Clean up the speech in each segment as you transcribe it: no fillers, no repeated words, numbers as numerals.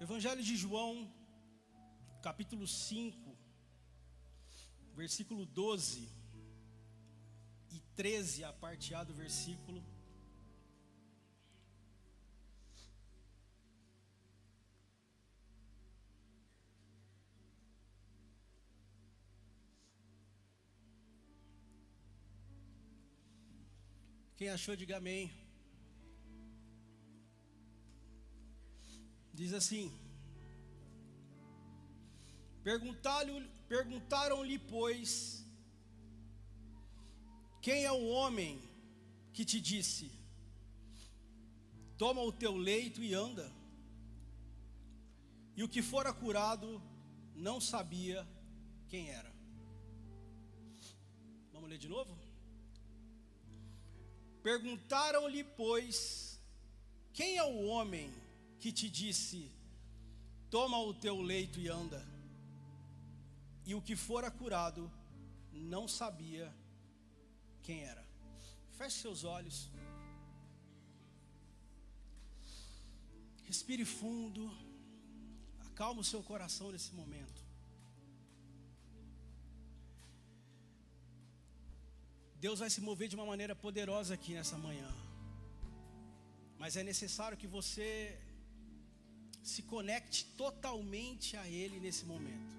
Evangelho de João, capítulo 5, versículo 12 e 13, a parte A do versículo. Quem achou, diga amém. Diz assim: perguntaram-lhe, pois, quem é o homem que te disse, toma o teu leito e anda? E o que fora curado não sabia quem era. Vamos ler de novo? Perguntaram-lhe, pois, quem é o homem que te disse, toma o teu leito e anda? E o que fora curado não sabia quem era. Feche seus olhos. Respire fundo. Acalma o seu coração nesse momento. Deus vai se mover de uma maneira poderosa aqui nessa manhã. Mas é necessário que você se conecte totalmente a Ele nesse momento.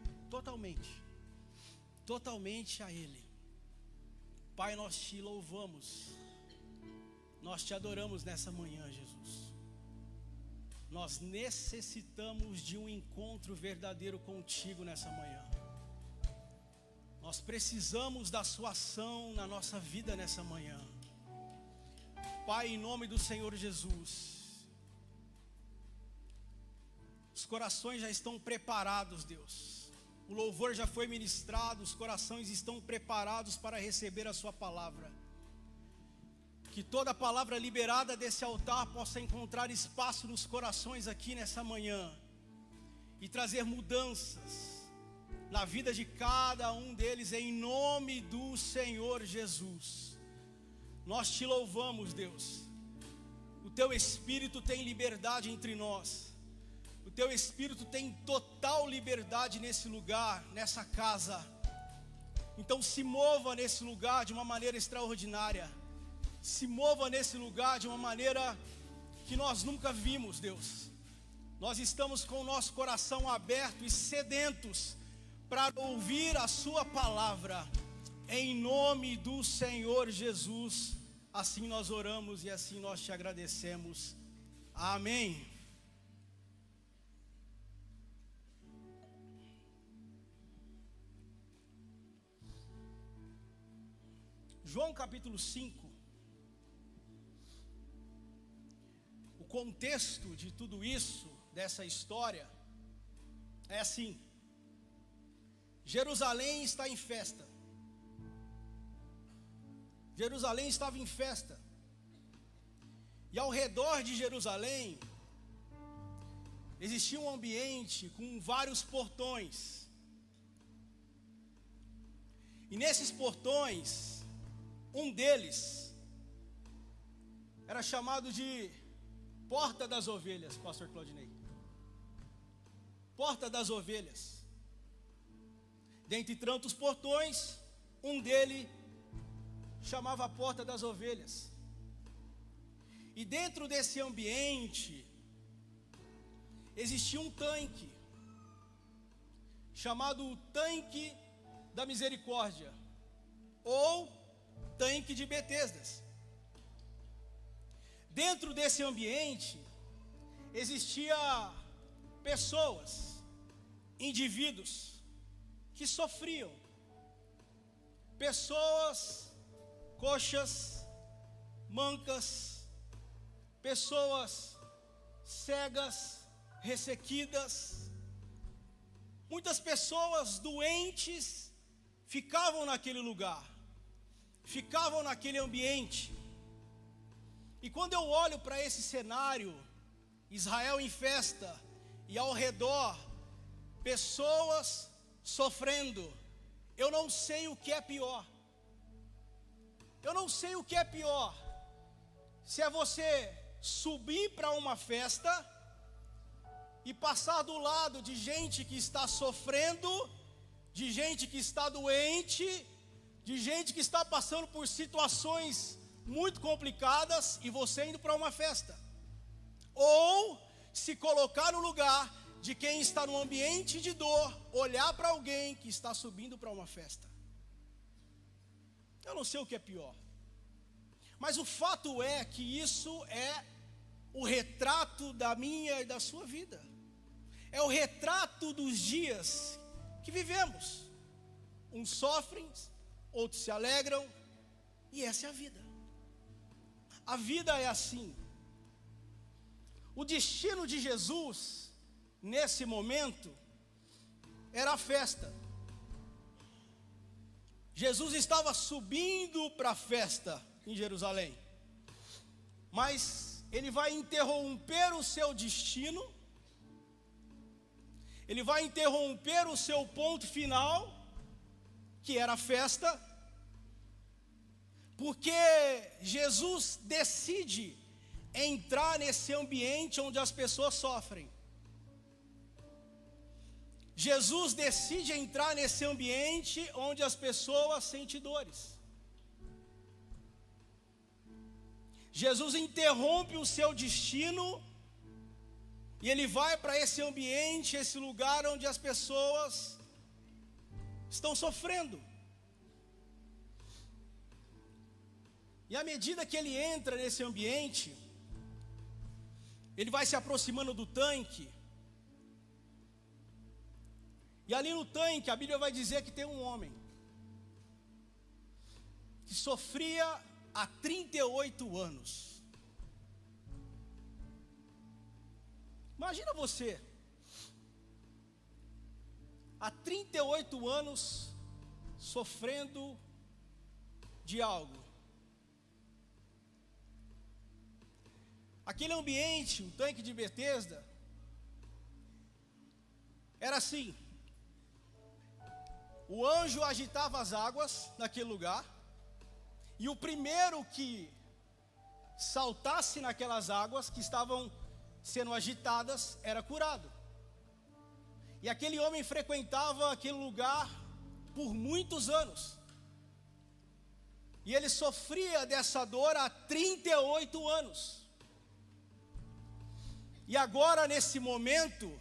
Totalmente a Ele. Pai, nós te louvamos, nós te adoramos nessa manhã, Jesus. Nós necessitamos de um encontro verdadeiro contigo nessa manhã. Nós precisamos da sua ação na nossa vida nessa manhã. Pai, em nome do Senhor Jesus, os corações já estão preparados, Deus. O louvor já foi ministrado, os corações estão preparados para receber a sua palavra. Que toda palavra liberada desse altar possa encontrar espaço nos corações aqui nessa manhã e trazer mudanças na vida de cada um deles, em nome do Senhor Jesus. Nós te louvamos, Deus. O teu Espírito tem liberdade entre nós. O teu Espírito tem total liberdade nesse lugar, nessa casa. Então se mova nesse lugar de uma maneira extraordinária. Se mova nesse lugar de uma maneira que nós nunca vimos, Deus. Nós estamos com o nosso coração aberto e sedentos para ouvir a sua palavra. Em nome do Senhor Jesus, assim nós oramos e assim nós te agradecemos. Amém. João capítulo 5, o contexto de tudo isso, dessa história, é assim: Jerusalém está em festa. Jerusalém estava em festa. E ao redor de Jerusalém existia um ambiente com vários portões. E nesses portões, um deles era chamado de Porta das Ovelhas, pastor Claudinei. Porta das Ovelhas. Dentre tantos portões, um deles chamava a Porta das Ovelhas. E dentro desse ambiente existia um tanque chamado Tanque da Misericórdia, ou Tanque de Betesdas. Dentro desse ambiente existia pessoas, indivíduos que sofriam, pessoas coxas, mancas, pessoas cegas, ressequidas. Muitas pessoas doentes ficavam naquele lugar, ficavam naquele ambiente. E quando eu olho para esse cenário, Israel em festa, e ao redor pessoas sofrendo, eu não sei o que é pior. Eu não sei o que é pior. Se é você subir para uma festa e passar do lado de gente que está sofrendo, de gente que está doente, de gente que está passando por situações muito complicadas, e você indo para uma festa. Ou se colocar no lugar de quem está num ambiente de dor, olhar para alguém que está subindo para uma festa. Eu não sei o que é pior, mas o fato é que isso é o retrato da minha e da sua vida. É o retrato dos dias que vivemos. Uns sofrem, outros se alegram, e essa é a vida. A vida é assim. O destino de Jesus, nesse momento, era a festa. Jesus estava subindo para a festa em Jerusalém, mas ele vai interromper o seu destino, ele vai interromper o seu ponto final, que era a festa, porque Jesus decide entrar nesse ambiente onde as pessoas sofrem. Jesus decide entrar nesse ambiente onde as pessoas sentem dores. Jesus interrompe o seu destino e ele vai para esse ambiente, esse lugar onde as pessoas estão sofrendo. E à medida que ele entra nesse ambiente, ele vai se aproximando do tanque. E ali no tanque, a Bíblia vai dizer que tem um homem que sofria há 38 anos. Imagina você, há 38 anos, sofrendo de algo. Aquele ambiente, o tanque de Betesda, era assim. O anjo agitava as águas naquele lugar, e o primeiro que saltasse naquelas águas que estavam sendo agitadas era curado. E aquele homem frequentava aquele lugar por muitos anos, e ele sofria dessa dor há 38 anos. E agora, nesse momento,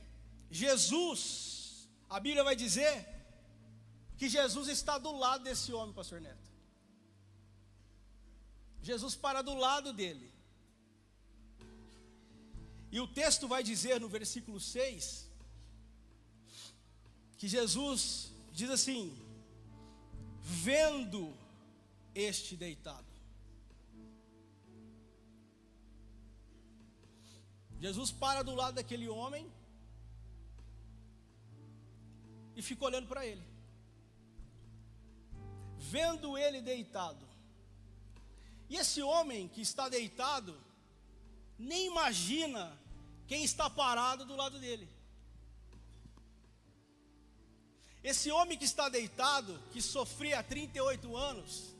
Jesus, a Bíblia vai dizer que Jesus está do lado desse homem, pastor Neto. Jesus para do lado dele. E o texto vai dizer no versículo 6, que Jesus diz assim: vendo este deitado. Jesus para do lado daquele homem e fica olhando para ele, vendo ele deitado. E esse homem que está deitado nem imagina quem está parado do lado dele. Esse homem que está deitado, que sofria há 38 anos,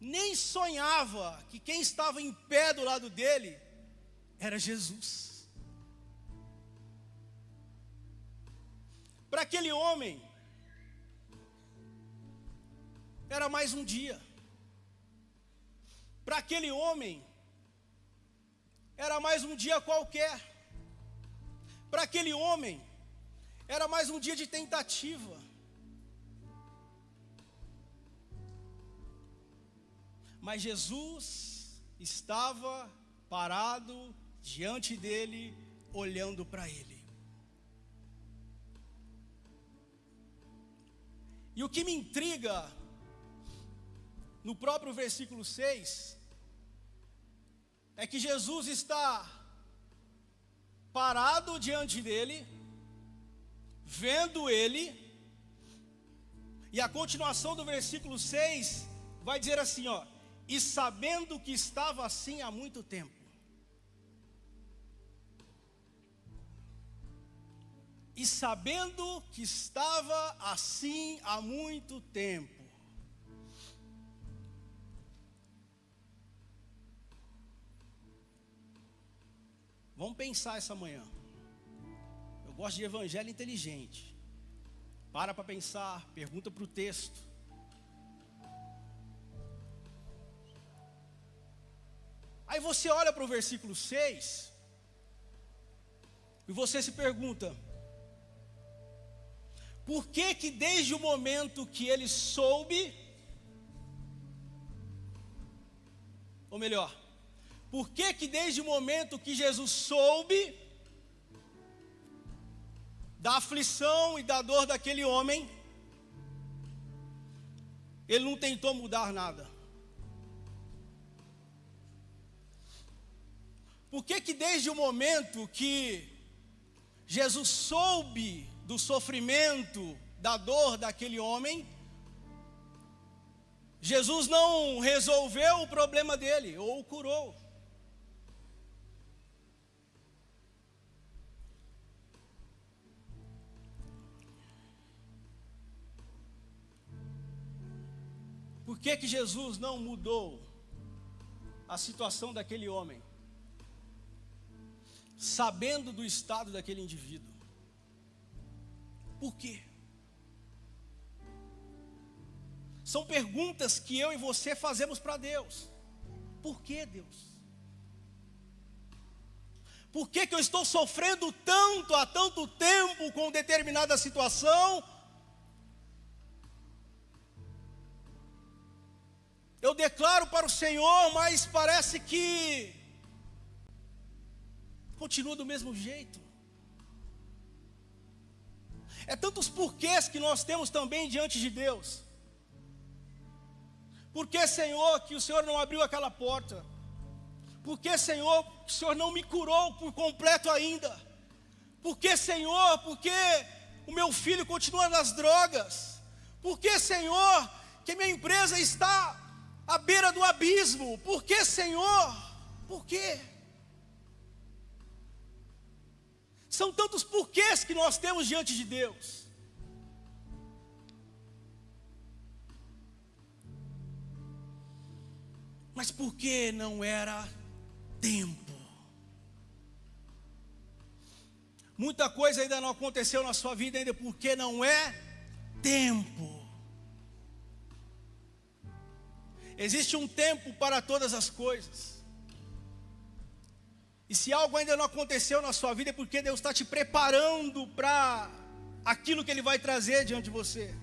nem sonhava que quem estava em pé do lado dele era Jesus. Para aquele homem, era mais um dia. Para aquele homem, era mais um dia qualquer. Para aquele homem, era mais um dia de tentativa. Mas Jesus estava parado diante dele, olhando para ele. E o que me intriga no próprio versículo 6 é que Jesus está parado diante dele, vendo ele, e a continuação do versículo 6 vai dizer assim, ó: e sabendo que estava assim há muito tempo. E sabendo que estava assim há muito tempo. Vamos pensar essa manhã. gosto de evangelho inteligente. Para pensar, pergunta para o texto. Aí você olha para o versículo 6 e você se pergunta: por que que desde o momento que ele soube, ou melhor, por que que desde o momento que Jesus soube da aflição e da dor daquele homem, ele não tentou mudar nada? Por que que desde o momento que Jesus soube do sofrimento, da dor daquele homem, Jesus não resolveu o problema dele, ou o curou? Por que que Jesus não mudou a situação daquele homem, sabendo do estado daquele indivíduo? Por quê? São perguntas que eu e você fazemos para Deus. Por que, Deus? Por que que eu estou sofrendo tanto há tanto tempo com determinada situação? Eu declaro para o Senhor, mas parece que continua do mesmo jeito. É tantos porquês que nós temos também diante de Deus. Por que, Senhor, que o Senhor não abriu aquela porta? Por que, Senhor, que o Senhor não me curou por completo ainda? Por que, Senhor, porque o meu filho continua nas drogas? Por que, Senhor, que minha empresa está à beira do abismo? Por que, Senhor? Por quê? São tantos porquês que nós temos diante de Deus. Mas por que não era tempo? Muita coisa ainda não aconteceu na sua vida ainda porque não é tempo. Existe um tempo para todas as coisas. E se algo ainda não aconteceu na sua vida é porque Deus está te preparando para aquilo que Ele vai trazer diante de você.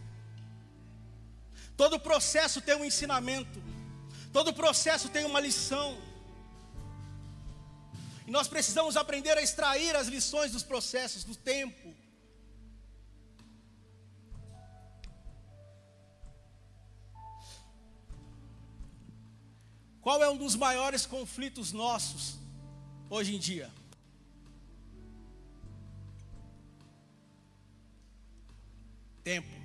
Todo processo tem um ensinamento. Todo processo tem uma lição. E nós precisamos aprender a extrair as lições dos processos, do tempo. Qual é um dos maiores conflitos nossos hoje em dia? Tempo.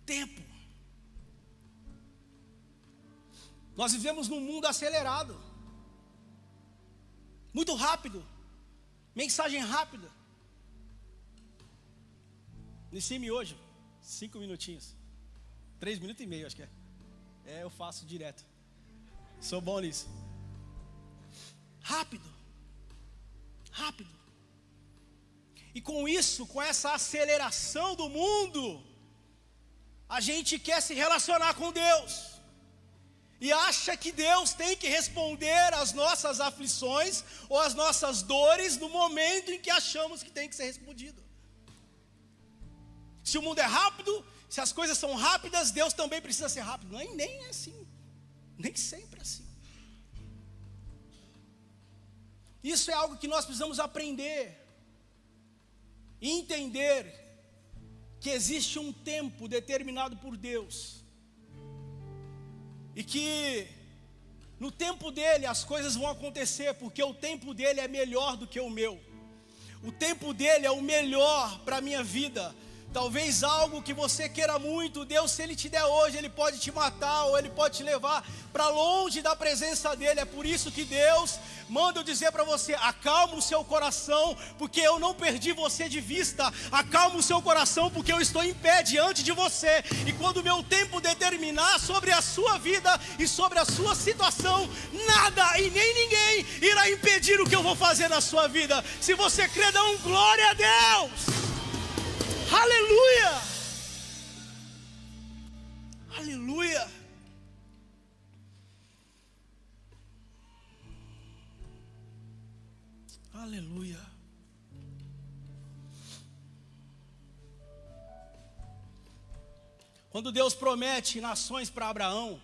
Tempo. Nós vivemos num mundo acelerado, muito rápido, mensagem rápida. Inicie-me hoje, 5 minutinhos, 3 minutos e meio acho que é. Eu faço direto, sou bom nisso. Rápido, rápido. E com isso, com essa aceleração do mundo, a gente quer se relacionar com Deus. E acha que Deus tem que responder às nossas aflições ou às nossas dores no momento em que achamos que tem que ser respondido. Se o mundo é rápido, se as coisas são rápidas, Deus também precisa ser rápido. Nem é assim, nem sempre é assim. Isso é algo que nós precisamos aprender e entender, que existe um tempo determinado por Deus. E que no tempo dele as coisas vão acontecer, porque o tempo dele é melhor do que o meu. O tempo dele é o melhor para a minha vida. Talvez algo que você queira muito, Deus, se Ele te der hoje, Ele pode te matar, ou Ele pode te levar para longe da presença dEle. É por isso que Deus manda eu dizer para você: acalma o seu coração, porque eu não perdi você de vista. Acalma o seu coração, porque eu estou em pé diante de você. E quando o meu tempo determinar sobre a sua vida e sobre a sua situação, nada e nem ninguém irá vai impedir o que eu vou fazer na sua vida. Se você crê, dá um glória a Deus. Aleluia. Aleluia. Aleluia. Quando Deus promete nações para Abraão,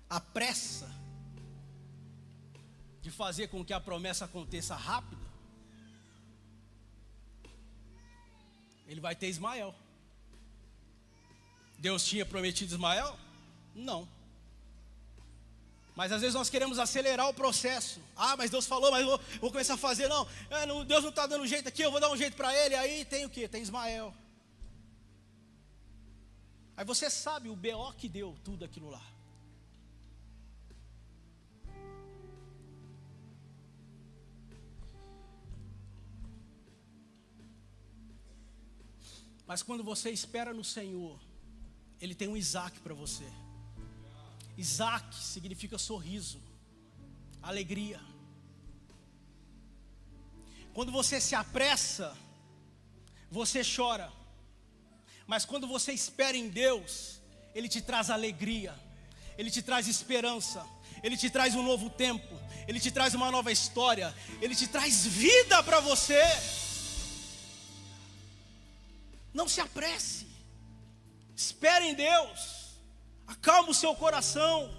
a pressa de fazer com que a promessa aconteça rápido, ele vai ter Ismael. Deus tinha prometido Ismael? Não. Mas às vezes nós queremos acelerar o processo. Ah, mas Deus falou, mas eu vou começar a fazer. Não, Deus não está dando jeito aqui, eu vou dar um jeito para ele. Aí tem o quê? Tem Ismael. Aí você sabe o BO que deu tudo aquilo lá. Mas quando você espera no Senhor, Ele tem um Isaac para você. Isaac significa sorriso, alegria. Quando você se apressa, você chora. Mas quando você espera em Deus, Ele te traz alegria, Ele te traz esperança, Ele te traz um novo tempo, Ele te traz uma nova história, Ele te traz vida para você. Não se apresse, espere em Deus. Acalma o seu coração.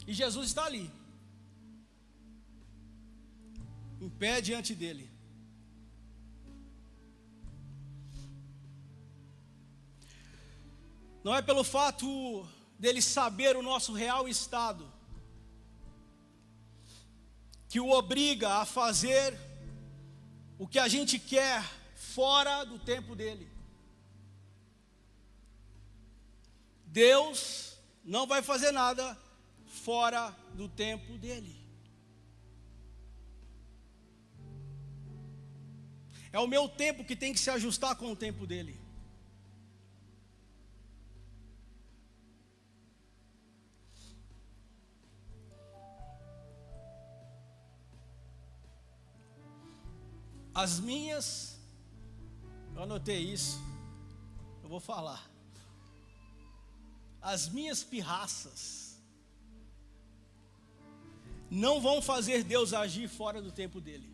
E Jesus está ali, em pé diante dele. Não é pelo fato dele saber o nosso real estado que o obriga a fazer o que a gente quer fora do tempo dele. Deus não vai fazer nada fora do tempo dele. É o meu tempo que tem que se ajustar com o tempo dele. As minhas, eu anotei isso, eu vou falar. As minhas pirraças não vão fazer Deus agir fora do tempo dele.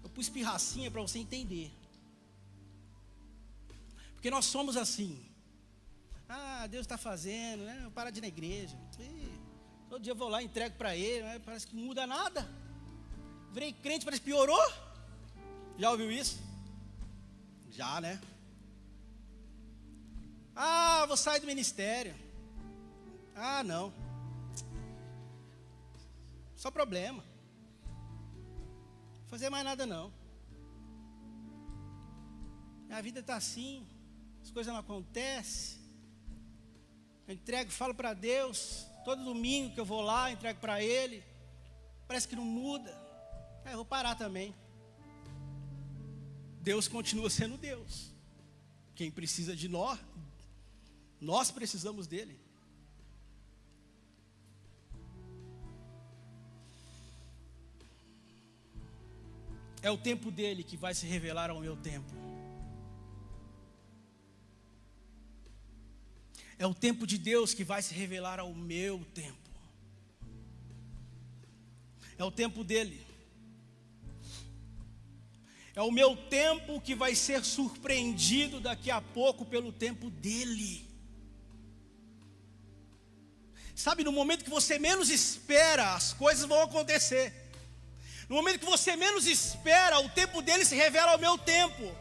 Eu pus pirracinha para você entender. Porque nós somos assim. Ah, Deus está fazendo, né? Para de ir na igreja. Todo dia eu vou lá e entrego para ele, né? Parece que não muda nada. Virei crente, parece que piorou. Já ouviu isso? Já, né? Ah, vou sair do ministério. Ah, não. Só problema. Não vou fazer mais nada não. Minha vida está assim, as coisas não acontecem. Eu entrego, falo para Deus. Todo domingo que eu vou lá, entrego para Ele. Parece que não muda. Eu vou parar também. Deus continua sendo Deus. Quem precisa de nós precisamos dEle. É o tempo dEle que vai se revelar ao meu tempo. É o tempo de Deus que vai se revelar ao meu tempo. É o tempo dele. É o meu tempo que vai ser surpreendido daqui a pouco pelo tempo dele. Sabe, no momento que você menos espera, as coisas vão acontecer. No momento que você menos espera, o tempo dele se revela ao meu tempo.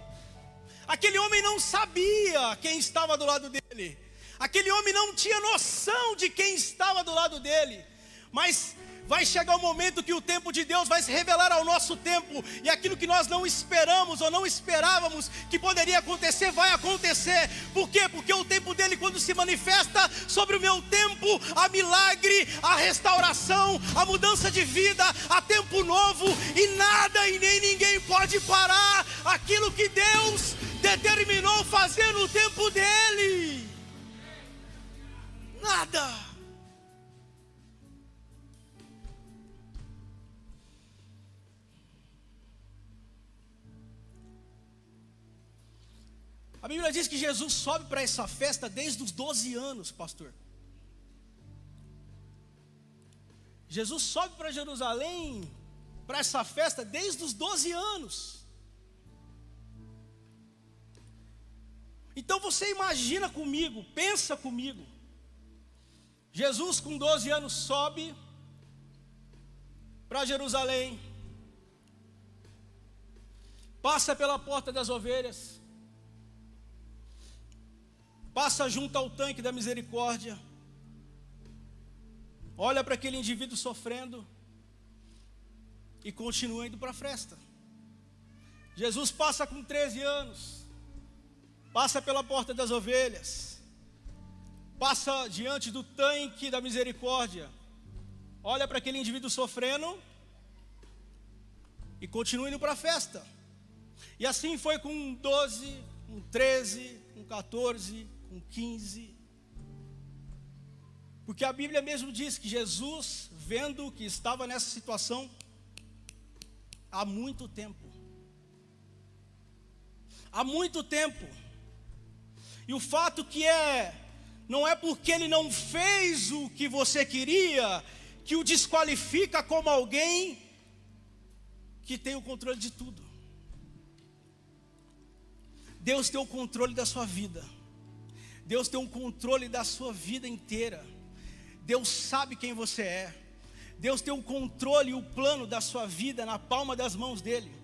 Aquele homem não sabia quem estava do lado dele. Aquele homem não tinha noção de quem estava do lado dele. Mas Vai chegar o momento que o tempo de Deus vai se revelar ao nosso tempo, e aquilo que nós não esperamos ou não esperávamos que poderia acontecer, vai acontecer. Por quê? Porque o tempo dele, quando se manifesta sobre o meu tempo, há milagre, há restauração, há mudança de vida, há tempo novo, e nada e nem ninguém pode parar aquilo que Deus determinou fazer no tempo dele. Nada. A Bíblia diz que Jesus sobe para essa festa desde os 12 anos, pastor. Jesus sobe para Jerusalém, para essa festa, desde os 12 anos. Então você imagina comigo, pensa comigo. Jesus com 12 anos sobe para Jerusalém, passa pela porta das ovelhas, passa junto ao tanque da misericórdia, olha para aquele indivíduo sofrendo e continua indo para a festa. Jesus passa com 13 anos, passa pela porta das ovelhas, passa diante do tanque da misericórdia, olha para aquele indivíduo sofrendo e continua indo para a festa. E assim foi com 12, com 13, com 14, com 15. Porque a Bíblia mesmo diz que Jesus, vendo que estava nessa situação há muito tempo. Há muito tempo. E o fato não é porque ele não fez o que você queria, que o desqualifica como alguém que tem o controle de tudo. Deus tem o controle da sua vida. Deus tem um controle da sua vida inteira. Deus sabe quem você é. Deus tem o controle e o plano da sua vida na palma das mãos dele.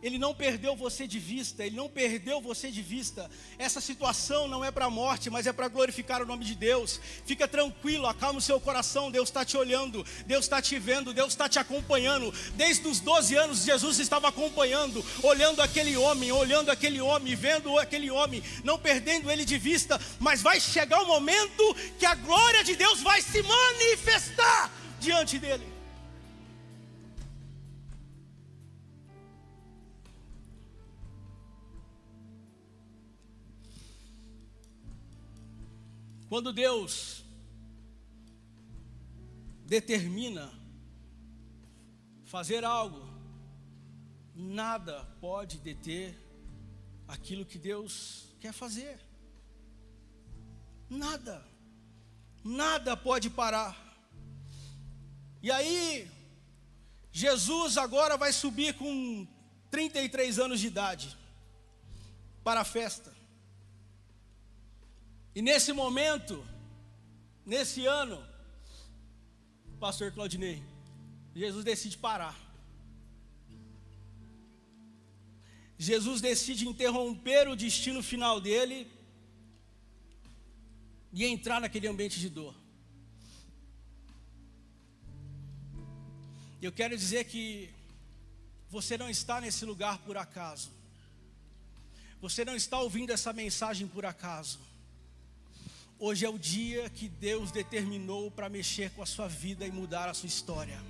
Ele não perdeu você de vista, Ele não perdeu você de vista. Essa situação não é para a morte, mas é para glorificar o nome de Deus. Fica tranquilo, acalma o seu coração. Deus está te olhando, Deus está te vendo, Deus está te acompanhando. Desde os 12 anos Jesus estava acompanhando, olhando aquele homem, vendo aquele homem, não perdendo ele de vista. Mas vai chegar o momento que a glória de Deus vai se manifestar diante dele. Quando Deus determina fazer algo, nada pode deter aquilo que Deus quer fazer. Nada pode parar. E aí, Jesus agora vai subir com 33 anos de idade para a festa. E nesse momento, nesse ano, pastor Claudinei, Jesus decide parar. Jesus decide interromper o destino final dele e entrar naquele ambiente de dor. Eu quero dizer que você não está nesse lugar por acaso. Você não está ouvindo essa mensagem por acaso. Hoje é o dia que Deus determinou para mexer com a sua vida e mudar a sua história.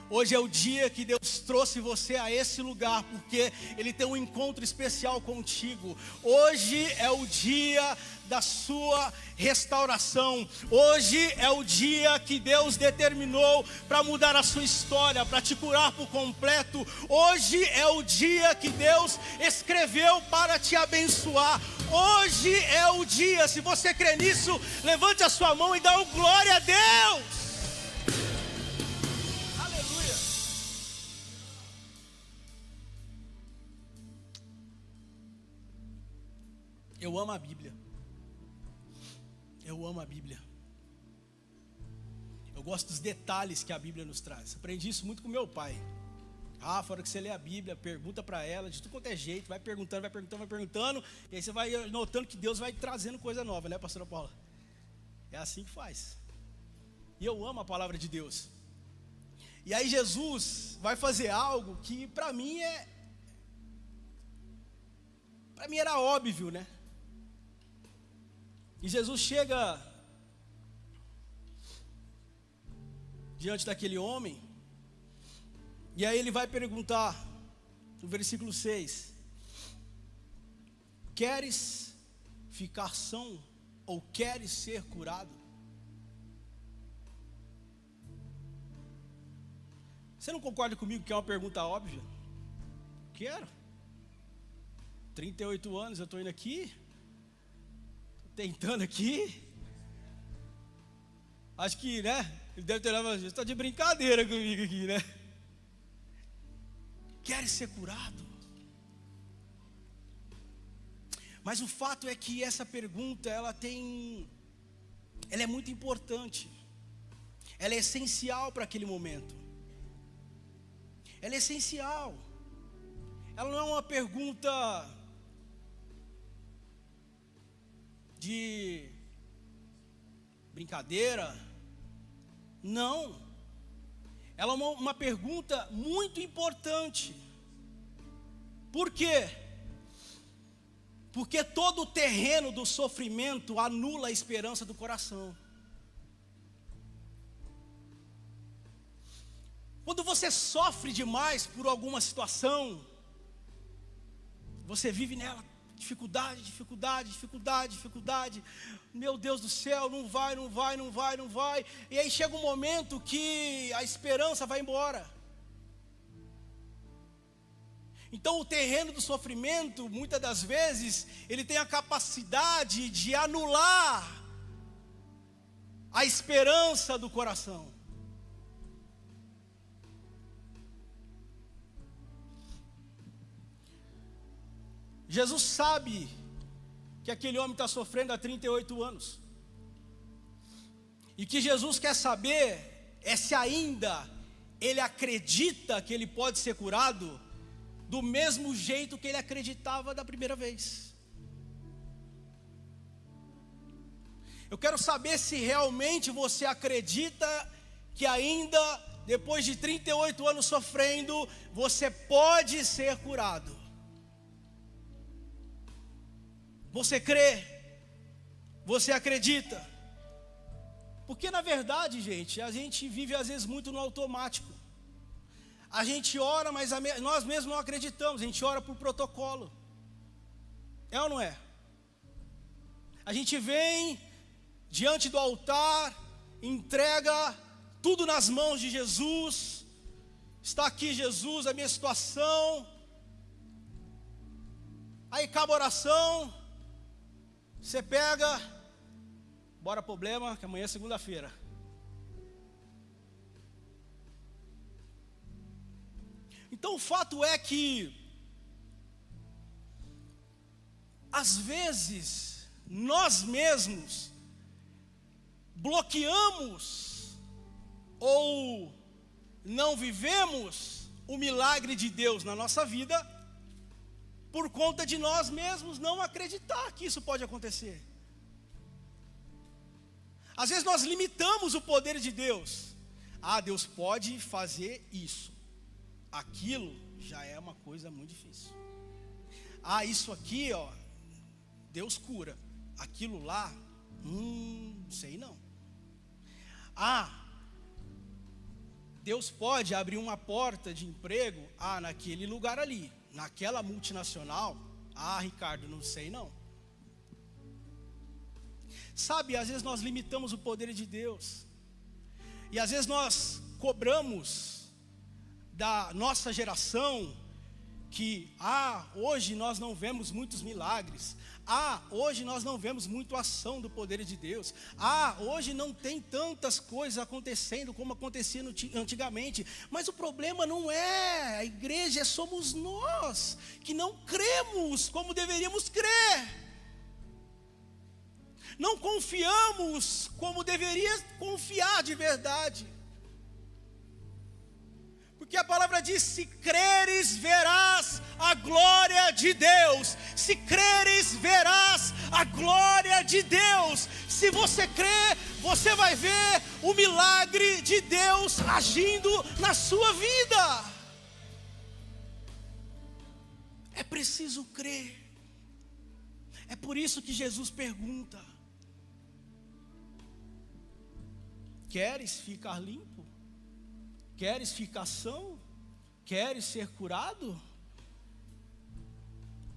Hoje é o dia que Deus trouxe você a esse lugar, porque Ele tem um encontro especial contigo. Hoje é o dia da sua restauração. Hoje é o dia que Deus determinou para mudar a sua história, para te curar por completo. Hoje é o dia que Deus escreveu para te abençoar. Hoje é o dia. Se você crê nisso, levante a sua mão e dá um glória a Deus. Eu amo a Bíblia. Eu amo a Bíblia. Eu gosto dos detalhes que a Bíblia nos traz. Aprendi isso muito com meu pai. Fora que você lê a Bíblia, pergunta para ela, de tudo quanto é jeito, vai perguntando, e aí você vai notando que Deus vai trazendo coisa nova, né, pastora Paula? É assim que faz. E eu amo a palavra de Deus. E aí Jesus vai fazer algo que para mim era óbvio, né? E Jesus chega diante daquele homem, e aí ele vai perguntar, no versículo 6, queres ficar são ou queres ser curado? Você não concorda comigo que é uma pergunta óbvia? Quero. 38 anos eu estou indo aqui, tentando aqui. Acho que, né? Ele deve ter levado, você está de brincadeira comigo aqui, né? Queres ser curado? Mas o fato é que essa pergunta, ela é muito importante. Ela é essencial para aquele momento. Ela é essencial. Ela não é uma pergunta de brincadeira. Não. Ela é uma pergunta muito importante. Por quê? Porque todo o terreno do sofrimento anula a esperança do coração. Quando você sofre demais por alguma situação, você vive nela, dificuldade. Meu Deus do céu, não vai. E aí chega um momento que a esperança vai embora. Então o terreno do sofrimento, muitas das vezes, ele tem a capacidade de anular a esperança do coração. Jesus sabe que aquele homem está sofrendo há 38 anos. E que Jesus quer saber é se ainda ele acredita que ele pode ser curado do mesmo jeito que ele acreditava da primeira vez. Eu quero saber se realmente você acredita que ainda, depois de 38 anos sofrendo, você pode ser curado. Você crê? Você acredita? Porque na verdade, gente, a gente vive às vezes muito no automático. A gente ora, mas nós mesmos não acreditamos. A gente ora por protocolo. É ou não é? A gente vem diante do altar, entrega tudo nas mãos de Jesus. Está aqui Jesus, a minha situação. Aí acaba a oração. Você pega, bora problema, que amanhã é segunda-feira. Então o fato é que, às vezes, nós mesmos bloqueamos ou não vivemos o milagre de Deus na nossa vida, por conta de nós mesmos não acreditar que isso pode acontecer. Às vezes nós limitamos o poder de Deus. Deus pode fazer isso. Aquilo já é uma coisa muito difícil. Isso aqui, Deus cura. Aquilo lá, sei não. Deus pode abrir uma porta de emprego, naquele lugar ali. Naquela multinacional, Ricardo, não sei não. Sabe, às vezes nós limitamos o poder de Deus. E às vezes nós cobramos da nossa geração que, hoje nós não vemos muitos milagres. Hoje nós não vemos muito ação do poder de Deus. Hoje não tem tantas coisas acontecendo como acontecia antigamente. Mas o problema não é a igreja, somos nós que não cremos como deveríamos crer. Não confiamos como deveria confiar de verdade. Porque a palavra diz: se creres, verás a glória de Deus. Se creres, verás a glória de Deus. Se você crê, você vai ver o milagre de Deus agindo na sua vida. É preciso crer. É por isso que Jesus pergunta: queres ficar limpo? Queres ficar são? Queres ser curado?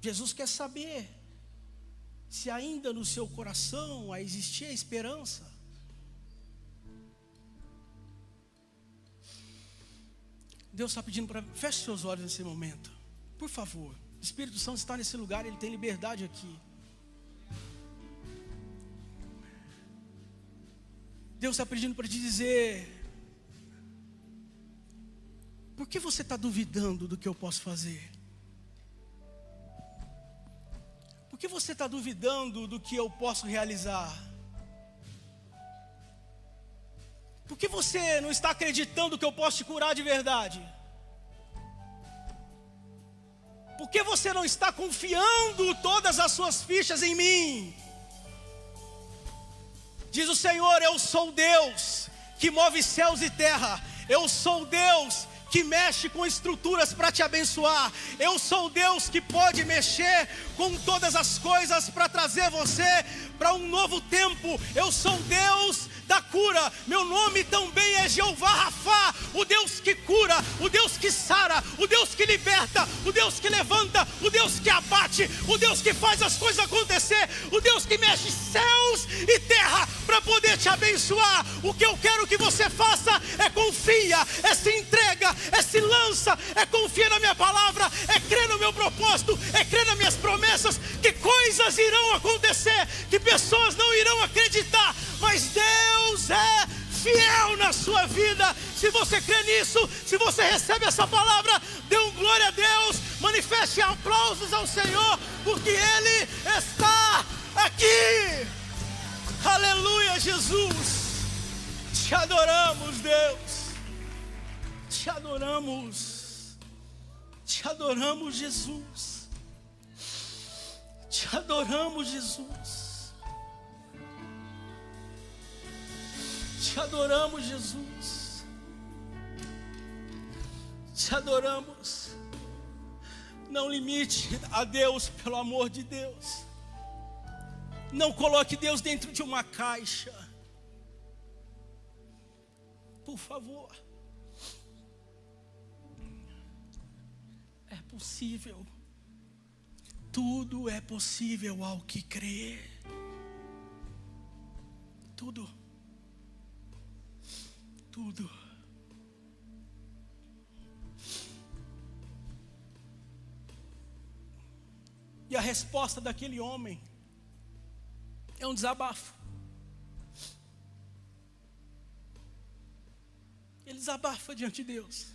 Jesus quer saber se ainda no seu coração existia esperança. Deus está pedindo para... Feche seus olhos nesse momento, por favor. O Espírito Santo está nesse lugar, Ele tem liberdade aqui. Deus está pedindo para te dizer: por que você está duvidando do que eu posso fazer? Por que você está duvidando do que eu posso realizar? Por que você não está acreditando que eu posso te curar de verdade? Por que você não está confiando todas as suas fichas em mim? Diz o Senhor: eu sou Deus que move céus e terra. Eu sou Deus que mexe com estruturas para te abençoar. Eu sou Deus que pode mexer com todas as coisas para trazer você para um novo tempo. Eu sou Deus da cura. Meu nome também é Jeová Rafá, o Deus que cura, o Deus que sara, o Deus que liberta, o Deus que levanta, o Deus que abate, o Deus que faz as coisas acontecer, o Deus que mexe céus e terra para poder te abençoar. O que eu quero que você faça é confia, é se entrega, é se lança, é confia na minha palavra, é crer no meu propósito, é crer nas minhas promessas, que coisas irão acontecer, que pessoas não irão acreditar, mas Deus é fiel na sua vida. Se você crê nisso, se você recebe essa palavra, dê um glória a Deus, manifeste aplausos ao Senhor, porque Ele está aqui. Aleluia, Jesus. Te adoramos, Deus. Te adoramos. Te adoramos, Jesus. Te adoramos, Jesus. Te adoramos, Jesus. Te adoramos. Não limite a Deus, pelo amor de Deus. Não coloque Deus dentro de uma caixa. Por favor. É possível. Tudo é possível ao que crê. Tudo. Tudo. E a resposta daquele homem é um desabafo. Ele desabafa diante de Deus.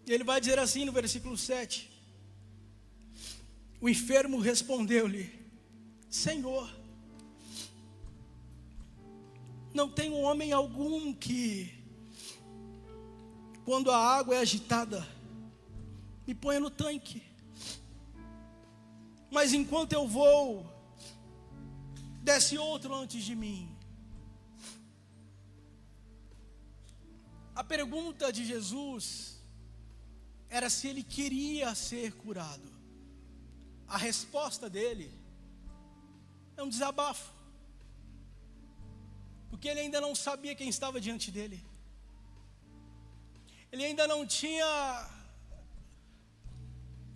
E ele vai dizer assim no versículo 7. O enfermo respondeu-lhe: Senhor, não tem homem algum que, quando a água é agitada, me ponha no tanque. Mas enquanto eu vou, desce outro antes de mim. A pergunta de Jesus era se ele queria ser curado. A resposta dele é um desabafo, porque ele ainda não sabia quem estava diante dele. Ele ainda não tinha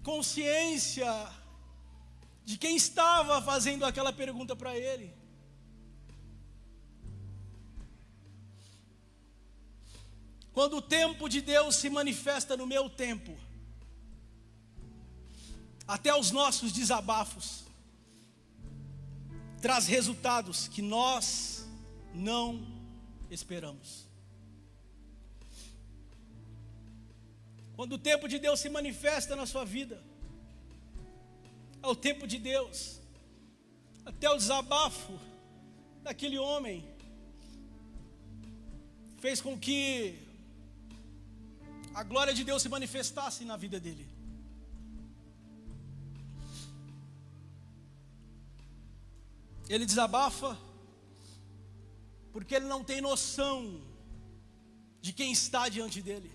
consciência de quem estava fazendo aquela pergunta para ele. Quando o tempo de Deus se manifesta no meu tempo, até os nossos desabafos traz resultados que nós não esperamos. Quando o tempo de Deus se manifesta na sua vida, é o tempo de Deus. Até o desabafo daquele homem fez com que a glória de Deus se manifestasse na vida dele. Ele desabafa, porque ele não tem noção de quem está diante dele.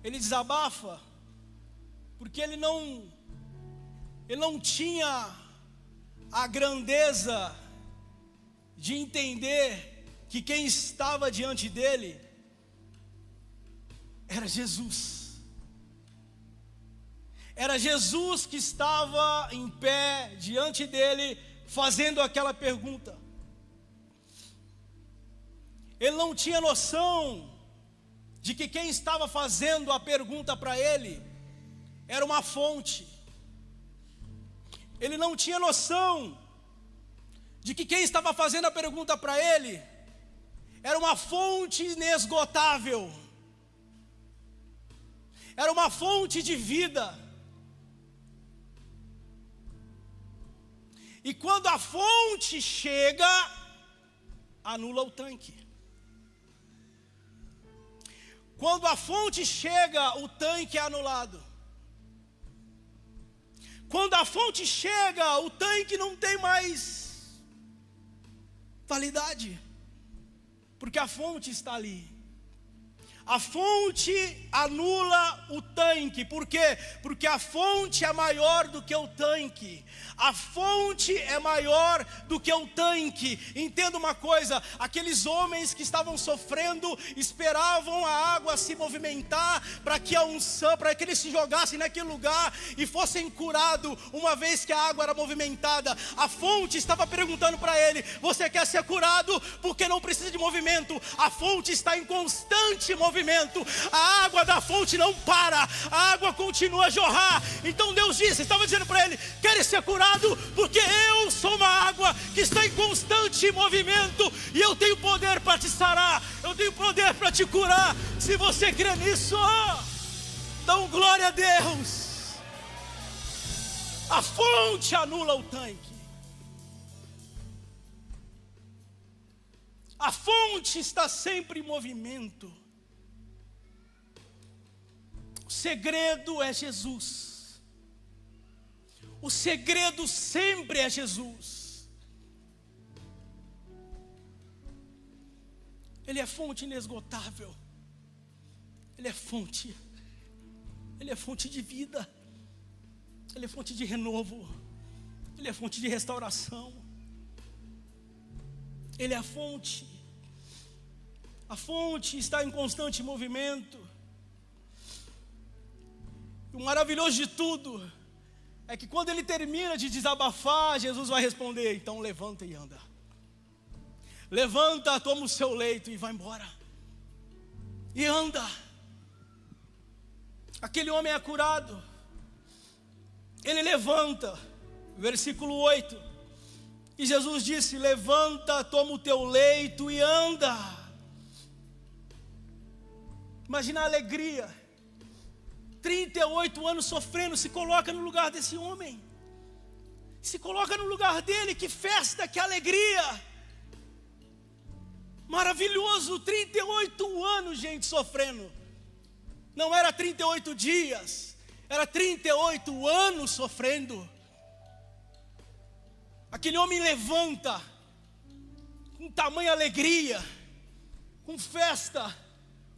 Ele desabafa porque ele não tinha a grandeza de entender que quem estava diante dele era Jesus. Era Jesus que estava em pé diante dele, fazendo aquela pergunta. Ele não tinha noção de que quem estava fazendo a pergunta para ele era uma fonte. Ele não tinha noção de que quem estava fazendo a pergunta para ele era uma fonte inesgotável, era uma fonte de vida. E quando a fonte chega, anula o tanque. Quando a fonte chega, o tanque é anulado. Quando a fonte chega, o tanque não tem mais validade, porque a fonte está ali. A fonte anula o tanque. Por quê? Porque a fonte é maior do que o tanque. A fonte é maior do que o tanque. Entenda uma coisa: aqueles homens que estavam sofrendo esperavam a água se movimentar para que a unção, para que eles se jogassem naquele lugar e fossem curados. Uma vez que a água era movimentada, a fonte estava perguntando para ele: você quer ser curado? Porque não precisa de movimento. A fonte está em constante movimento. A água da fonte não para, a água continua a jorrar. Então Deus disse, estava dizendo para ele: queres ser curado? Porque eu sou uma água que está em constante movimento, e eu tenho poder para te sarar, eu tenho poder para te curar. Se você crê nisso, dá um glória a Deus. A fonte anula o tanque. A fonte está sempre em movimento. O segredo é Jesus. O segredo sempre é Jesus. Ele é fonte inesgotável. Ele é fonte de vida. Ele é fonte de renovo. Ele é fonte de restauração. Ele é a fonte. A fonte está em constante movimento. O maravilhoso de tudo é que quando ele termina de desabafar, Jesus vai responder: então levanta e anda. Levanta, toma o seu leito e vai embora. E anda. Aquele homem é curado. Ele levanta. Versículo 8. E Jesus disse: levanta, toma o teu leito e anda. Imagina a alegria. 38 anos sofrendo, se coloca no lugar desse homem. Se coloca no lugar dele, que festa, que alegria. Maravilhoso, 38 anos, gente, sofrendo. Não era 38 dias, era 38 anos sofrendo. Aquele homem levanta, com tamanha alegria, com festa,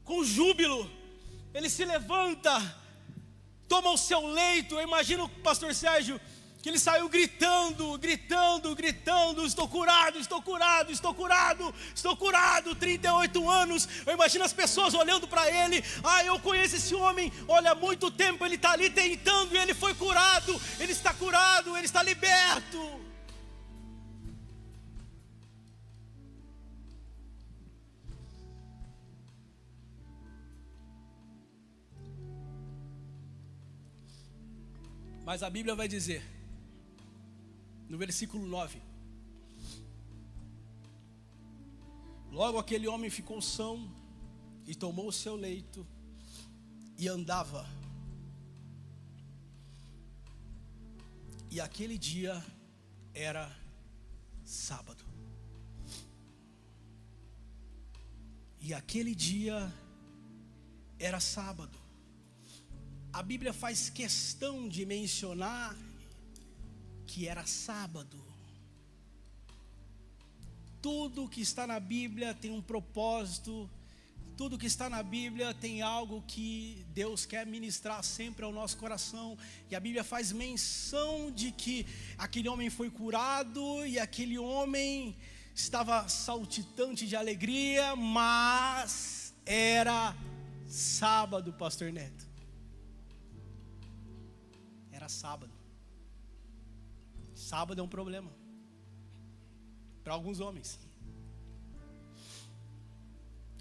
com júbilo. Ele se levanta, toma o seu leito. Eu imagino o pastor Sérgio, que ele saiu gritando: estou curado, estou curado, estou curado, estou curado. 38 anos, eu imagino as pessoas olhando para ele: eu conheço esse homem, olha, há muito tempo ele está ali tentando e ele foi curado, ele está curado, ele está liberto. Mas a Bíblia vai dizer, no versículo 9: logo aquele homem ficou são e tomou o seu leito e andava. E aquele dia era sábado. E aquele dia era sábado. A Bíblia faz questão de mencionar que era sábado. tudo que está na Bíblia tem um propósito. Tudo que está na Bíblia tem algo que Deus quer ministrar sempre ao nosso coração. E a Bíblia faz menção de que aquele homem foi curado e aquele homem estava saltitante de alegria, mas era sábado, pastor Neto. Era sábado. Sábado é um problema para alguns homens.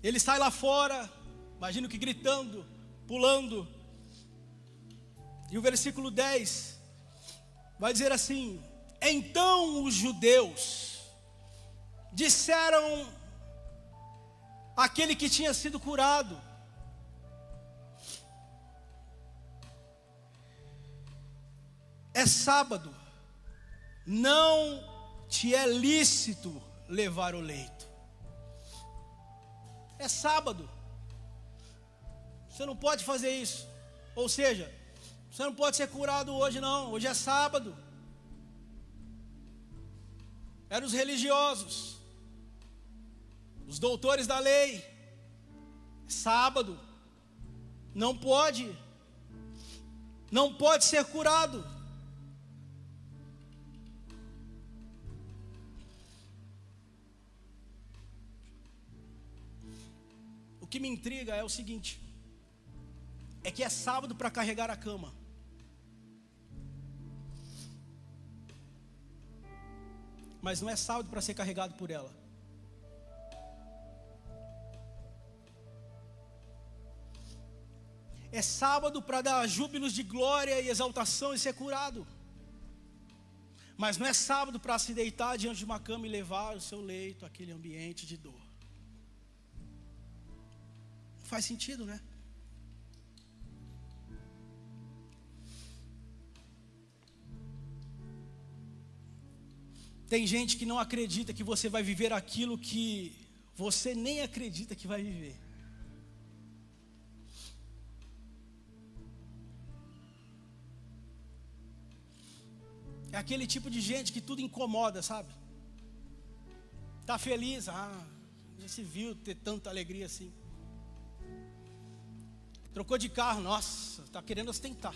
Ele sai lá fora, imagino que gritando, pulando. E o versículo 10 vai dizer assim: então os judeus disseram àquele que tinha sido curado: é sábado, não te é lícito levar o leito. É sábado, você não pode fazer isso. Ou seja, você não pode ser curado hoje não, hoje é sábado. Eram os religiosos, os doutores da lei. Sábado, não pode ser curado. O que me intriga é o seguinte: é que é sábado para carregar a cama. Mas não é sábado para ser carregado por ela. É sábado para dar júbilos de glória e exaltação e ser curado. Mas não é sábado para se deitar diante de uma cama e levar o seu leito àquele ambiente de dor. Faz sentido, né? Tem gente que não acredita que você vai viver aquilo que você nem acredita que vai viver. É aquele tipo de gente que tudo incomoda, sabe? Tá feliz, já se viu ter tanta alegria assim. Trocou de carro, nossa, está querendo ostentar.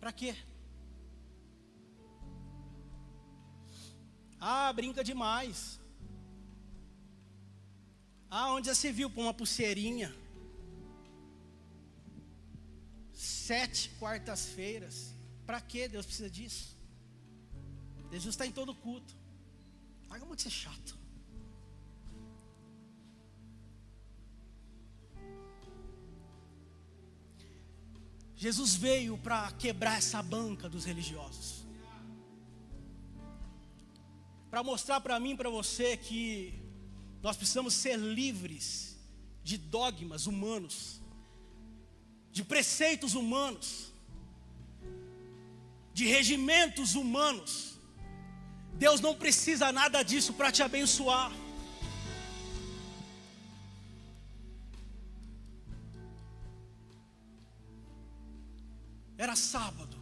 Para quê? Brinca demais. Onde já se viu por uma pulseirinha? 7 quartas-feiras. Para que Deus precisa disso? Jesus está em todo culto. Larga muito ser chato. Jesus veio para quebrar essa banca dos religiosos, para mostrar para mim e para você que nós precisamos ser livres de dogmas humanos, de preceitos humanos, de regimentos humanos. Deus não precisa nada disso para te abençoar. Era sábado.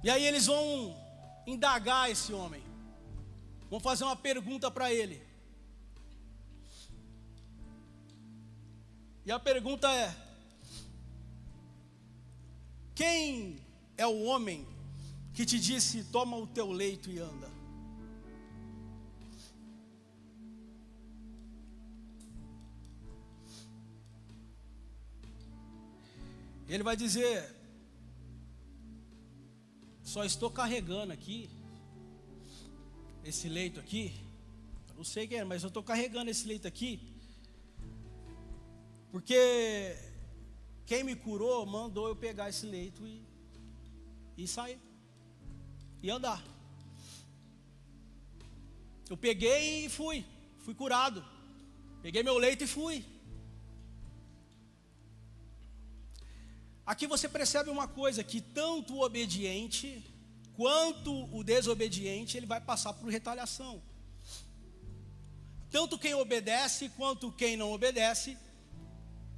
E aí eles vão indagar esse homem. Vão fazer uma pergunta para ele. E a pergunta é: quem é o homem que te disse, toma o teu leito e anda? Ele vai dizer: só estou carregando aqui esse leito aqui. Eu não sei quem é, mas eu estou carregando esse leito aqui porque quem me curou mandou eu pegar esse leito e sair e andar. Eu peguei e fui curado. Peguei meu leito e fui. Aqui você percebe uma coisa, que tanto o obediente quanto o desobediente, ele vai passar por retaliação. Tanto quem obedece quanto quem não obedece,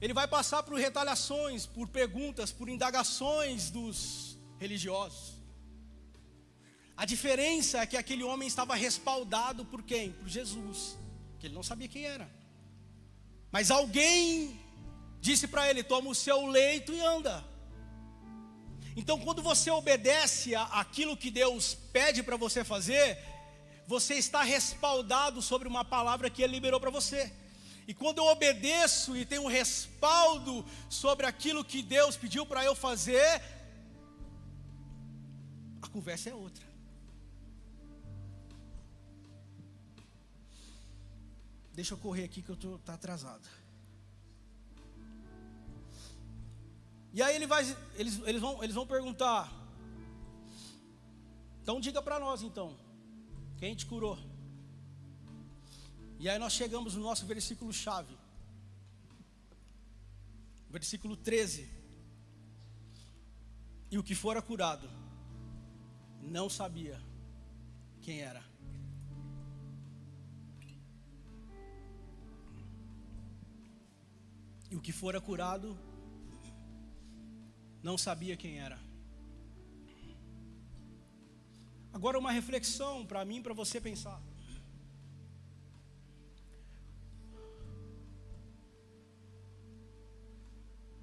ele vai passar por retaliações, por perguntas, por indagações dos religiosos. A diferença é que aquele homem estava respaldado por quem? Por Jesus, que ele não sabia quem era. Mas alguém disse para ele: toma o seu leito e anda. Então, quando você obedece àquilo que Deus pede para você fazer, você está respaldado sobre uma palavra que Ele liberou para você. E quando eu obedeço e tenho um respaldo sobre aquilo que Deus pediu para eu fazer, a conversa é outra. Deixa eu correr aqui que eu estou atrasado. E aí eles vão perguntar: então diga para nós então, quem te curou? E aí nós chegamos no nosso versículo chave, versículo 13. E o que fora curado não sabia quem era. E o que fora curado não sabia quem era. Agora uma reflexão para mim, para você pensar.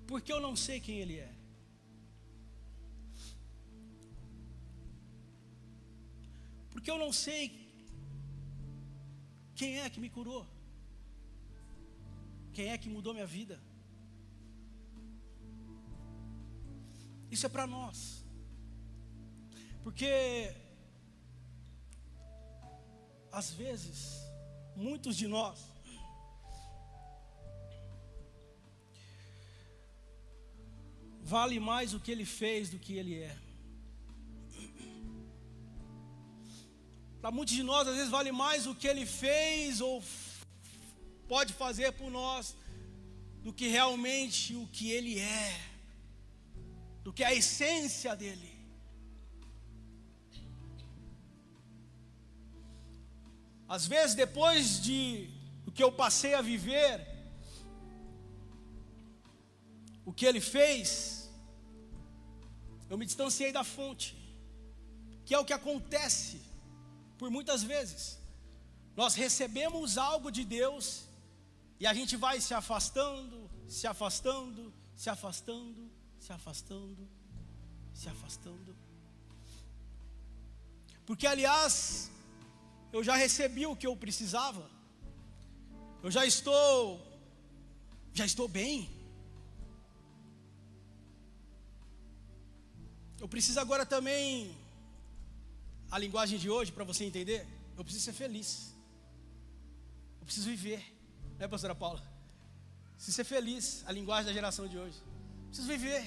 Por que eu não sei quem Ele é? Porque eu não sei quem é que me curou, quem é que mudou minha vida. Isso é para nós, porque às vezes muitos de nós vale mais o que Ele fez do que Ele é. Para muitos de nós, às vezes, vale mais o que Ele fez ou pode fazer por nós do que realmente o que Ele é, do que a essência dEle. Às vezes, depois do que eu passei a viver, o que Ele fez, eu me distanciei da fonte, que é o que acontece por muitas vezes. Nós recebemos algo de Deus e a gente vai se afastando, se afastando, se afastando, se afastando, se afastando. Porque, aliás, eu já recebi o que eu precisava. Eu já estou bem. Eu preciso agora também, a linguagem de hoje, para você entender, eu preciso ser feliz. Eu preciso viver, né, pastora Paula? Preciso ser feliz, a linguagem da geração de hoje. Preciso viver.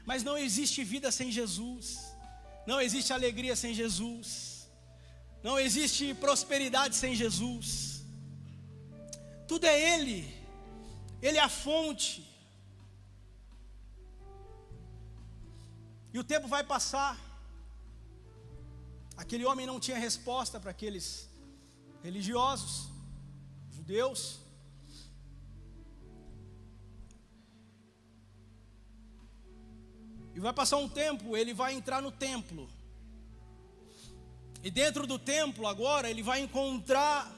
Mas não existe vida sem Jesus. Não existe alegria sem Jesus. Não existe prosperidade sem Jesus. Tudo é Ele. Ele é a fonte. E o tempo vai passar. Aquele homem não tinha resposta para aqueles religiosos, judeus. E vai passar um tempo, ele vai entrar no templo. E dentro do templo agora ele vai encontrar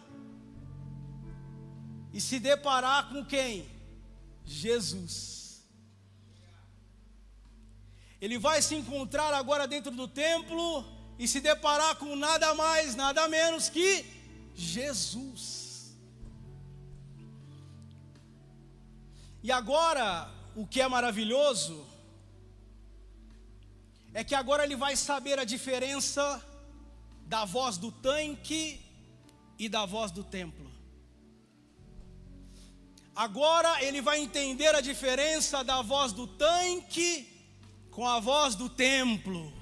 e se deparar com quem? Jesus. Ele vai se encontrar agora dentro do templo e se deparar com nada mais, nada menos que Jesus. E agora, o que é maravilhoso é que agora ele vai saber a diferença da voz do tanque e da voz do templo. Agora ele vai entender a diferença da voz do tanque com a voz do templo.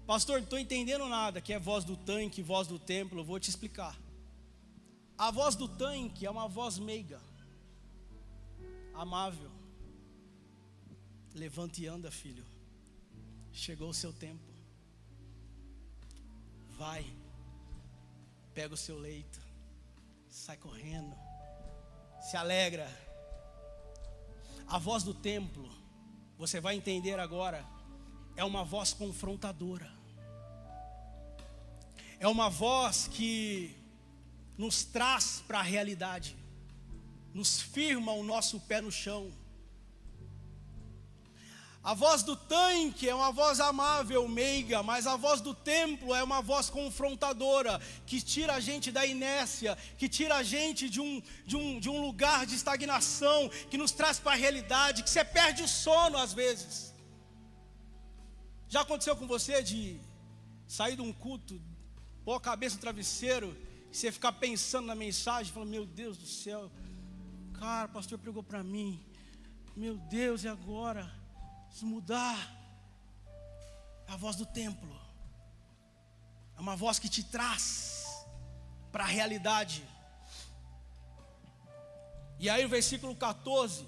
Pastor, não estou entendendo nada que é voz do tanque, voz do templo. Eu vou te explicar. A voz do tanque é uma voz meiga, amável. Levante e anda, filho. Chegou o seu tempo. Vai, pega o seu leito, sai correndo, se alegra. A voz do templo você vai entender agora, é uma voz confrontadora. É uma voz que nos traz para a realidade, nos firma o nosso pé no chão. A voz do tanque é uma voz amável, meiga, mas a voz do templo é uma voz confrontadora, que tira a gente da inércia, que tira a gente de um lugar de estagnação, que nos traz para a realidade, que você perde o sono às vezes. Já aconteceu com você de sair de um culto, pôr a cabeça no travesseiro, e você ficar pensando na mensagem, falando, meu Deus do céu, cara, o pastor pregou para mim, meu Deus, e agora? Preciso mudar. É a voz do templo, é uma voz que te traz para a realidade. E aí o versículo 14,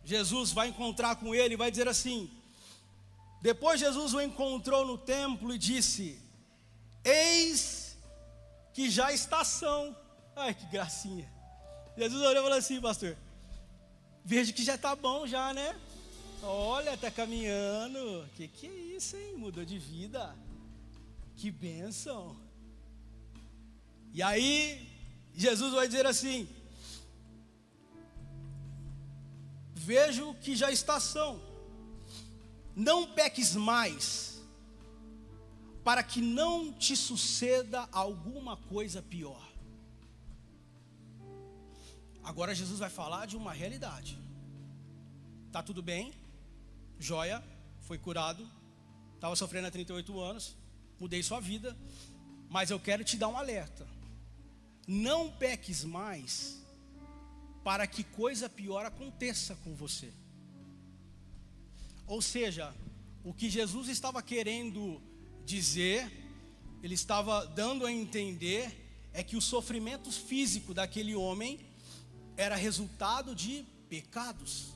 Jesus vai encontrar com ele e vai dizer assim: depois Jesus o encontrou no templo e disse: eis que já está ação. Ai, que gracinha. Jesus olhou e falou assim: pastor, vejo que já está bom já, né? Olha, está caminhando. Que é isso, hein? Mudou de vida. Que bênção. E aí Jesus vai dizer assim: vejo que já está ação. Não peques mais, para que não te suceda alguma coisa pior. Agora Jesus vai falar de uma realidade. Tá tudo bem, joia, foi curado, estava sofrendo há 38 anos, mudei sua vida, mas eu quero te dar um alerta. Não peques mais, para que coisa pior aconteça com você. Ou seja, o que Jesus estava querendo dizer, ele estava dando a entender, é que o sofrimento físico daquele homem era resultado de pecados.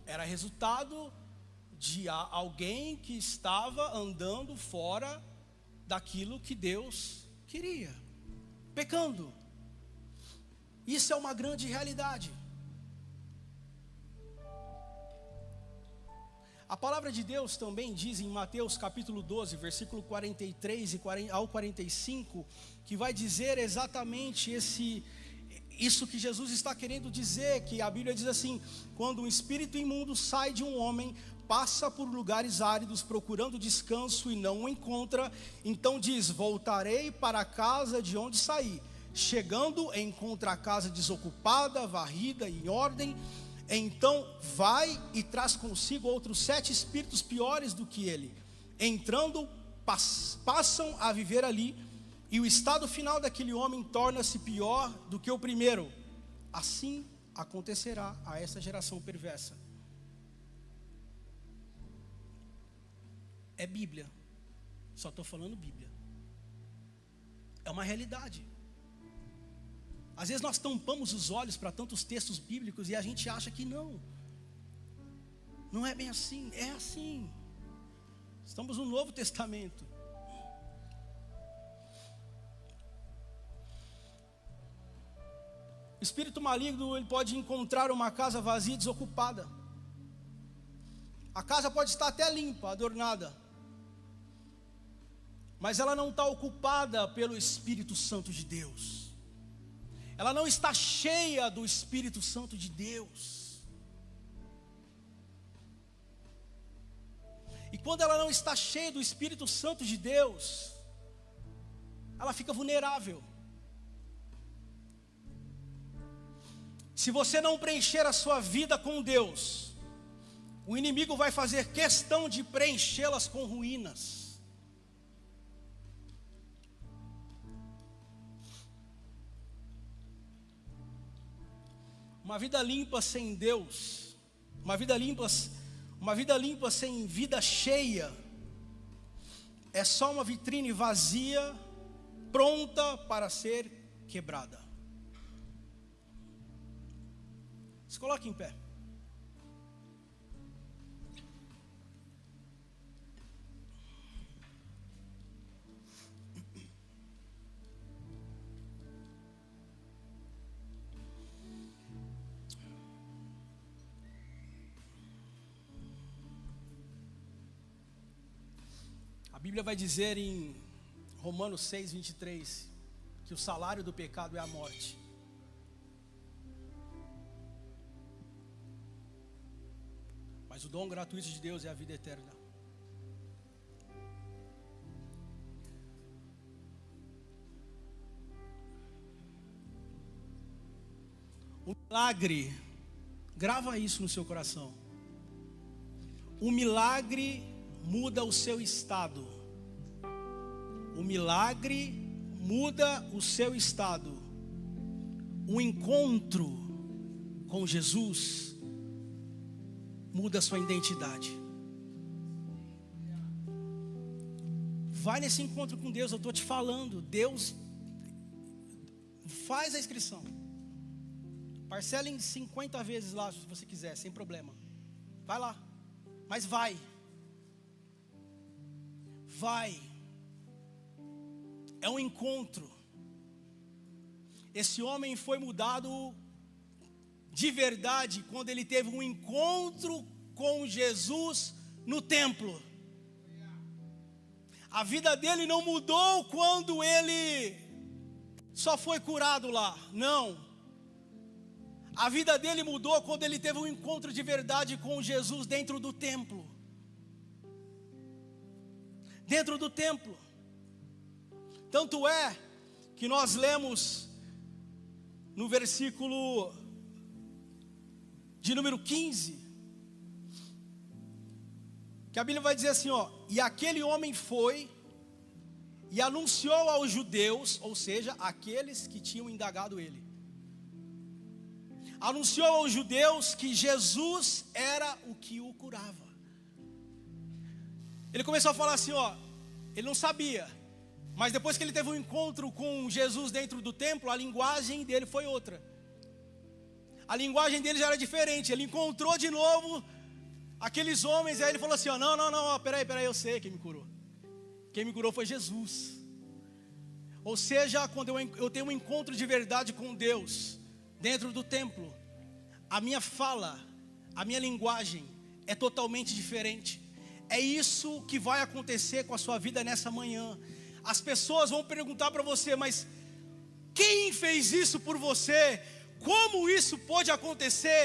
Era resultado de alguém que estava andando fora daquilo que Deus queria, pecando. Isso é uma grande realidade. A palavra de Deus também diz em Mateus capítulo 12, versículo 43 ao 45, que vai dizer exatamente isso que Jesus está querendo dizer, que a Bíblia diz assim: quando um espírito imundo sai de um homem, passa por lugares áridos procurando descanso e não o encontra, então diz: voltarei para a casa de onde saí. Chegando, encontra a casa desocupada, varrida e em ordem. Então vai e traz consigo outros 7 espíritos piores do que ele. Entrando, passam a viver ali, e o estado final daquele homem torna-se pior do que o primeiro. Assim acontecerá a essa geração perversa. É Bíblia, só estou falando Bíblia. É uma realidade. Às vezes nós tampamos os olhos para tantos textos bíblicos e a gente acha que não é bem assim. É assim. Estamos no Novo Testamento. O espírito maligno, ele pode encontrar uma casa vazia, desocupada. A casa pode estar até limpa, adornada, mas ela não está ocupada pelo Espírito Santo de Deus. Ela não está cheia do Espírito Santo de Deus. E quando ela não está cheia do Espírito Santo de Deus, ela fica vulnerável. Se você não preencher a sua vida com Deus, o inimigo vai fazer questão de preenchê-las com ruínas. Uma vida limpa sem Deus, uma vida limpa sem vida cheia, é só uma vitrine vazia, pronta para ser quebrada. Se coloque em pé. Bíblia vai dizer em Romanos 6:23 que o salário do pecado é a morte. Mas o dom gratuito de Deus é a vida eterna. O milagre, grava isso no seu coração. O milagre muda o seu estado. O milagre muda o seu estado. O encontro com Jesus muda a sua identidade. Vai nesse encontro com Deus, eu estou te falando. Deus faz a inscrição. Parcela em 50 vezes lá, se você quiser, sem problema. Vai lá, mas vai. Vai. É um encontro. Esse homem foi mudado de verdade quando ele teve um encontro com Jesus no templo. A vida dele não mudou quando ele só foi curado lá. Não. A vida dele mudou quando ele teve um encontro de verdade com Jesus dentro do templo. Dentro do templo. Tanto é que nós lemos no versículo de número 15, que a Bíblia vai dizer assim, ó: e aquele homem foi e anunciou aos judeus, ou seja, aqueles que tinham indagado ele, anunciou aos judeus que Jesus era o que o curava. Ele começou a falar assim, ó, ele não sabia, mas depois que ele teve um encontro com Jesus dentro do templo, a linguagem dele foi outra. A linguagem dele já era diferente. Ele encontrou de novo aqueles homens, e aí ele falou assim, ó, não, peraí, eu sei quem me curou. Quem me curou foi Jesus. Ou seja, quando eu tenho um encontro de verdade com Deus dentro do templo, a minha fala, a minha linguagem é totalmente diferente. É isso que vai acontecer com a sua vida nessa manhã. As pessoas vão perguntar para você, mas quem fez isso por você? Como isso pode acontecer?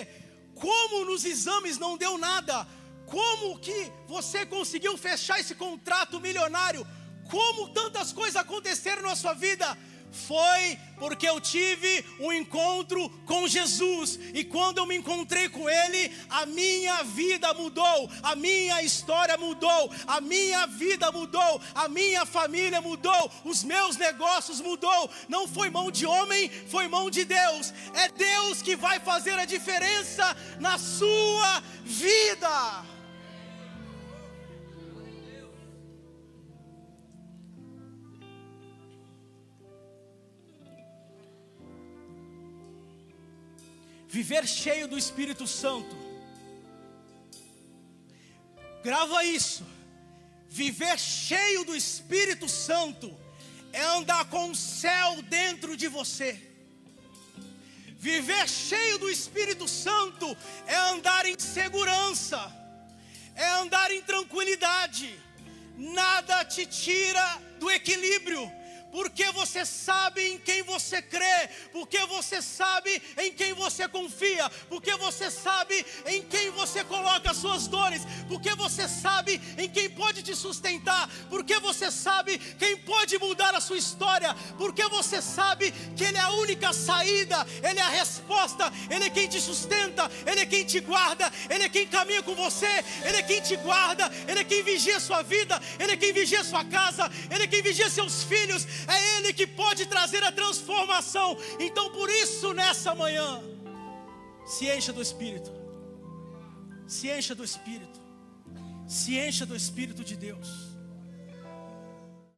Como nos exames não deu nada? Como que você conseguiu fechar esse contrato milionário? Como tantas coisas aconteceram na sua vida? Foi porque eu tive um encontro com Jesus. E quando eu me encontrei com Ele, a minha vida mudou, a minha história mudou, a minha vida mudou, a minha família mudou, os meus negócios mudou. Não foi mão de homem, foi mão de Deus. É Deus que vai fazer a diferença na sua vida. Viver cheio do Espírito Santo. Grava isso. Viver cheio do Espírito Santo é andar com o céu dentro de você. Viver cheio do Espírito Santo é andar em segurança, é andar em tranquilidade. Nada te tira do equilíbrio. Porque você sabe em quem você crê, porque você sabe em quem você confia, porque você sabe em quem você coloca as suas dores, porque você sabe em quem pode te sustentar, porque você sabe quem pode mudar a sua história, porque você sabe que Ele é a única saída, Ele é a resposta, Ele é quem te sustenta, Ele é quem te guarda, Ele é quem caminha com você, Ele é quem te guarda, Ele é quem vigia a sua vida, Ele é quem vigia a sua casa, Ele é quem vigia seus filhos. É Ele que pode trazer a transformação. Então por isso nessa manhã, se encha do Espírito. Se encha do Espírito. Se encha do Espírito de Deus.